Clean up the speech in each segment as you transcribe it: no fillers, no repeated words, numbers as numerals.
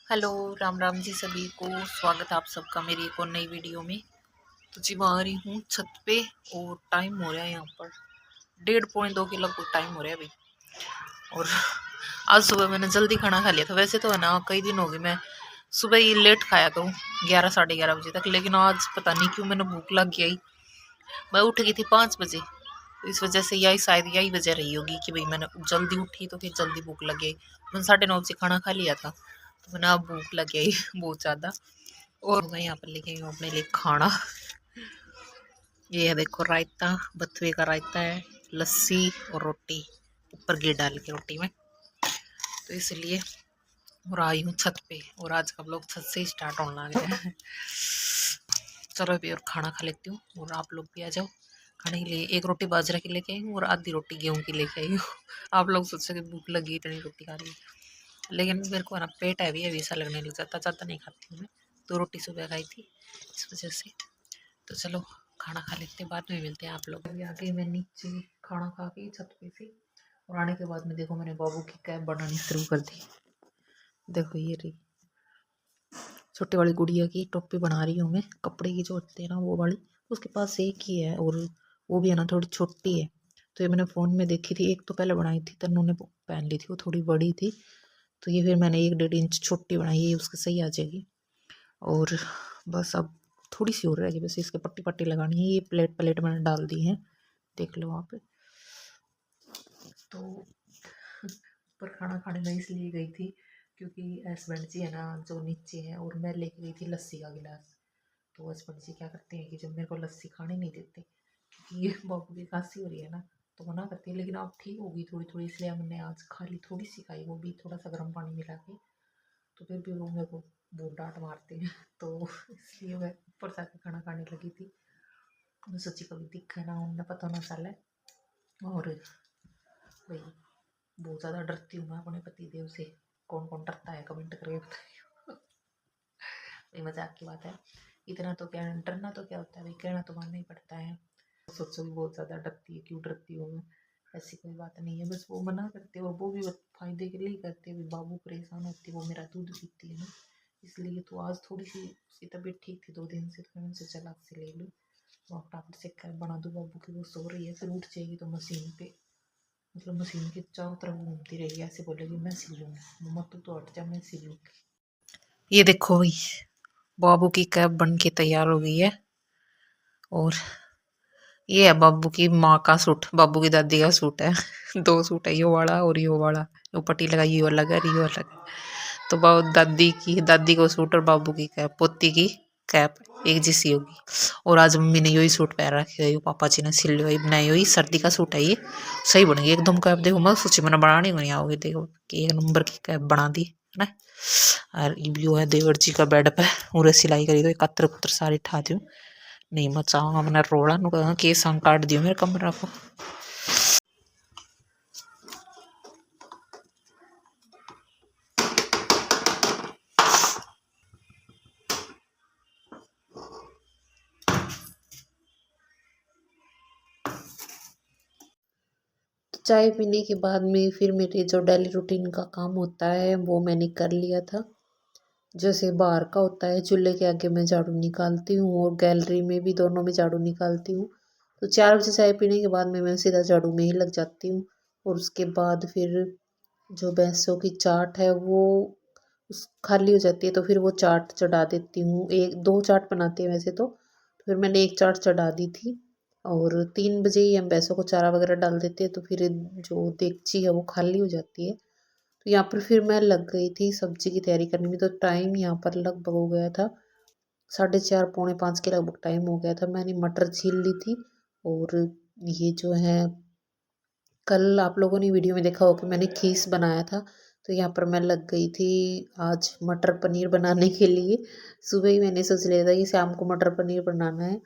Hello, Ram Ram ji सभी को। स्वागत है आप सबका मेरी एक और नई वीडियो में। तो जी मैं आ रही हूँ छत पे और टाइम हो रहा है यहाँ पर 1:30-2 के लगभग टाइम हो रहा है अभी। और आज सुबह मैंने जल्दी खाना खा लिया था। वैसे तो है ना कई दिन हो गए मैं सुबह ही लेट खाया करूँ 11-11:30 बजे तक, लेकिन आज पता नहीं क्यों मैंने भूख लग गई। मैं उठ गई थी 5 बजे, तो इस वजह से यही शायद यही वजह रही होगी कि भाई मैंने जल्दी उठी तो फिर जल्दी भूख लग गई। मैंने 9:30 बजे खाना खा लिया था तो मैंने अब भूख लग गई बहुत ज़्यादा। और मैं यहाँ पर लेके आई हूँ अपने लिए खाना। ये है देखो रायता, बथुए का रायता है, लस्सी और रोटी ऊपर घी डाल के रोटी में, तो इसलिए। और आई हूँ छत पे और आज का ब्लॉग छत से ही स्टार्ट होने लग गया है। चलो अभी और खाना खा लेती हूँ और आप लोग भी आ जाओ खाने के लिए। एक रोटी बाजरा की लेके आई हूँ और आधी रोटी गेहूँ की लेके आई हूँ। आप लोग सोचो कि भूख लगी इतनी रोटी खा रही, लेकिन मेरे को ना पेट हैवी हैवी सा लगने लग जाता, ज़्यादा नहीं खाती हूँ मैं। 2 रोटी सुबह खाई थी इस वजह से। तो चलो खाना खा लेते हैं, बाद में मिलते हैं आप लोग। अभी आके मैं नीचे खाना खा के छत पे से और आने के बाद में देखो मैंने बाबू की कैप बनानी शुरू कर दी। देखो ये रही छोटी वाली गुड़िया की टोपी बना रही हूँ मैं, कपड़े की जो होते हैं ना वो वाली। उसके पास एक ही है और वो भी है ना थोड़ी छोटी है। तो ये मैंने फ़ोन में देखी थी, एक तो पहले बनाई थी तन्नू ने पहन ली थी, वो थोड़ी बड़ी थी। तो ये फिर मैंने 1-1.5 इंच छोटी बनाई है, उसके सही आ जाएगी। और बस अब थोड़ी सी और रहेगी, बस इसके पट्टी पट्टी लगानी है। ये प्लेट प्लेट मैंने डाल दी है, देख लो वहाँ पे। तो ऊपर खाना खाने में इसलिए गई थी क्योंकि हस्बैंड जी है ना जो नीचे है, और मैं लेके गई थी लस्सी का गिलास। तो हस्बैंड जी क्या करते हैं कि जब मेरे को लस्सी खाने नहीं देते क्योंकि ये बाबू की खांसी हो रही है ना, तो मना करती है। लेकिन अब ठीक होगी थोड़ी थोड़ी, इसलिए हमने आज खा ली, थोड़ी सी खाई, वो भी थोड़ा सा गर्म पानी मिला के। तो फिर भी वो मेरे को बहुत डांट मारते हैं तो इसलिए मैं ऊपर से आके खाना खाने लगी थी। मैं सोची कभी दिखा ना उन्हें पता ना चले। और भाई बहुत ज़्यादा डरती हूँ मैं अपने पति देव से। कौन कौन डरता है कमेंट करके बताइए। ये मजाक की बात है। इतना तो क्या डरना, तो क्या होता है भाई, कहना तो मानना ही पड़ता है। सोचो भी बहुत ज़्यादा डरती है, क्यों डरती हूँ मैं, ऐसी कोई बात नहीं है। बस वो मना करते हैं और वो भी फायदे के लिए ही करते हैं। बाबू परेशान होती है, वो मेरा दूध पीती है ना, इसलिए। तो आज थोड़ी सी उसकी तबीयत ठीक थी 2 दिन से, तो मैंने सोचा चला से ले लूँ और फटाफट से कैब बना दूँ बाबू की। वो सो रही है, फिर उठ जाएगी तो मशीन पे, मतलब मशीन के चारों तरफ घूमती रहेगी, ऐसे बोलेगी मैं सिल लूँगी, मम्मा तू हट जा मैं सिल लूँगी। ये देखो भाई बाबू की कैब बन के तैयार हो गई है। और ये है बाबू की माँ का सूट, बाबू की दादी का सूट है। 2 सूट है, ये वाला और ये वाला। वो पट्टी लगाई, ये अलग है, ये अलग है। तो बाबू दादी को सूट और बाबू की कैप, पोती की कैप एक जैसी होगी। और आज मम्मी ने यही सूट पहन रखा है, पापा जी ने सिल हुई बनाई हुई सर्दी का सूट है ये। सही बनेगी एकदम कैप। देखो मैं सोची मैंने बनानी नहीं आओगी, देखो कि 1 नंबर की कैप बना दी है ना। और ये है देवर जी का बेड पे पूरे सिलाई करी, तो कतर कुतर सारी ठा दूँ नहीं मचाऊंगा मैंने रोड़ा नु केस काट दियो मेरे कमरा को। चाय पीने के बाद में फिर मेरे जो डेली रूटीन का काम होता है वो मैंने कर लिया था। जैसे बाहर का होता है, चूल्हे के आगे मैं झाड़ू निकालती हूँ और गैलरी में भी, दोनों में झाड़ू निकालती हूँ। तो 4 बजे चाय पीने के बाद में मैं सीधा झाड़ू में ही लग जाती हूँ। और उसके बाद फिर जो भैंसों की चाट है वो उस खाली हो जाती है, तो फिर वो चाट चढ़ा देती हूँ। 1-2 चाट बनाते हैं वैसे तो फिर मैंने 1 चाट चढ़ा दी थी। और 3 बजे ही हम भैंसों को चारा वगैरह डाल देते हैं, तो फिर जो देगची है वो खाली हो जाती है। तो यहाँ पर फिर मैं लग गई थी सब्जी की तैयारी करने में। तो टाइम यहाँ पर लगभग हो गया था 4:30 पौने 5 के लगभग टाइम हो गया था। मैंने मटर छील ली थी। और ये जो है कल आप लोगों ने वीडियो में देखा हो कि मैंने खीस बनाया था। तो यहाँ पर मैं लग गई थी आज मटर पनीर बनाने के लिए। सुबह ही मैंने सोच लिया था कि शाम को मटर पनीर बनाना है।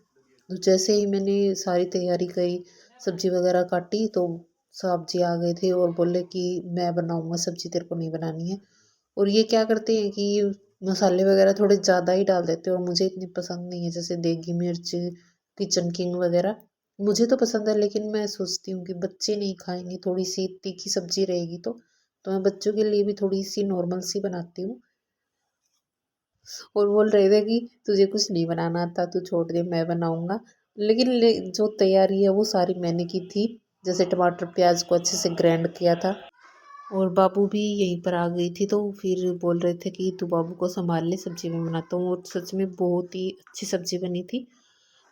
तो जैसे ही मैंने सारी तैयारी करी, सब्जी वगैरह काटी, तो साहब जी आ गए थे और बोले कि मैं बनाऊंगा सब्जी, तेरे को नहीं बनानी है। और ये क्या करते हैं कि मसाले वगैरह थोड़े ज़्यादा ही डाल देते हैं और मुझे इतनी पसंद नहीं है, जैसे देगी मिर्च, किचन किंग वगैरह। मुझे तो पसंद है, लेकिन मैं सोचती हूँ कि बच्चे नहीं खाएंगे, थोड़ी सी तीखी सब्जी रहेगी तो मैं बच्चों के लिए भी थोड़ी सी नॉर्मल सी बनाती हूँ। और बोल रहे थे कि तुझे कुछ नहीं बनाना आता, तू छोड़ दे, मैं बनाऊंगा। लेकिन जो तैयारी है वो सारी मैंने की थी। जैसे टमाटर प्याज को अच्छे से ग्राइंड किया था। और बाबू भी यहीं पर आ गई थी, तो फिर बोल रहे थे कि तू बाबू को संभाल ले, सब्जी मैं बनाता हूँ। और सच में बहुत ही अच्छी सब्जी बनी थी।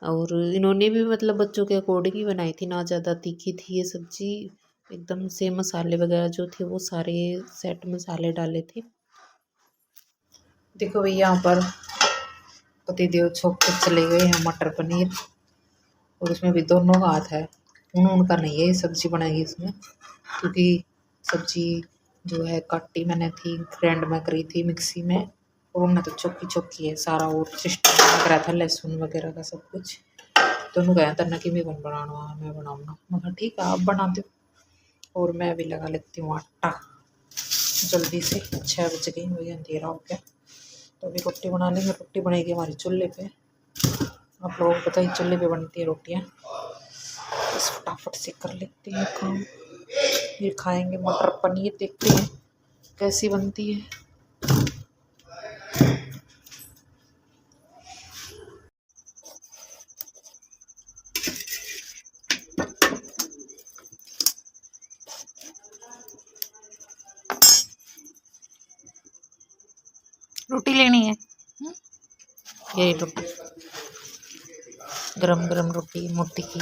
और इन्होंने भी मतलब बच्चों के अकॉर्डिंग ही बनाई थी, ना ज़्यादा तीखी थी ये सब्जी। एकदम से मसाले वगैरह जो थे वो सारे सेट मसाले डाले थे। देखो भाई यहाँ पर पतिदेव छोक के चले गए हैं मटर पनीर। और उसमें भी दोनों का हाथ है, उनका नहीं है ये सब्जी बनाएगी इसमें। क्योंकि सब्जी जो है काटी मैंने थी, ग्राइंड में करी थी मिक्सी में। और उन्होंने तो चौकी चौकी है सारा, और सिस्टम लग रहा था लहसुन वगैरह का सब कुछ। तो उन्होंने कहा था ना कि मैं कौन बनाना, मैं बनाऊँगा। मैं कहा ठीक है आप बना दो। और मैं भी लगा लेती हूँ आटा जल्दी से। 6 बज गई, वही अंधेरा हो गया। तो अभी रोटी बना लेंगे। रोटी बनेगी हमारी चूल्हे पे। आप लोगों को पता ही चूल्हे पे बनती है रोटियाँ। बस फटाफट से कर लेते हैं काम, फिर खाएंगे मटर पनीर। देखते हैं कैसी बनती है। रोटी लेनी है? ये रोटी, गरम गरम रोटी मोटी की।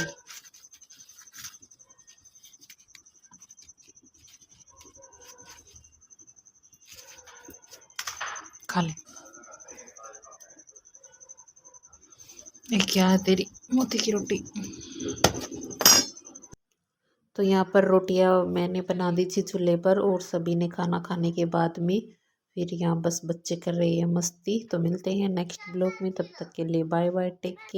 खा ले। ये क्या है तेरी मोती की रोटी। तो यहाँ पर रोटियाँ मैंने बना दी थी चूल्हे पर, और सभी ने खाना खाने के बाद में फिर यहाँ बस बच्चे कर रहे हैं मस्ती। तो मिलते हैं नेक्स्ट ब्लॉग में, तब तक के लिए बाय बाय, टेक केयर।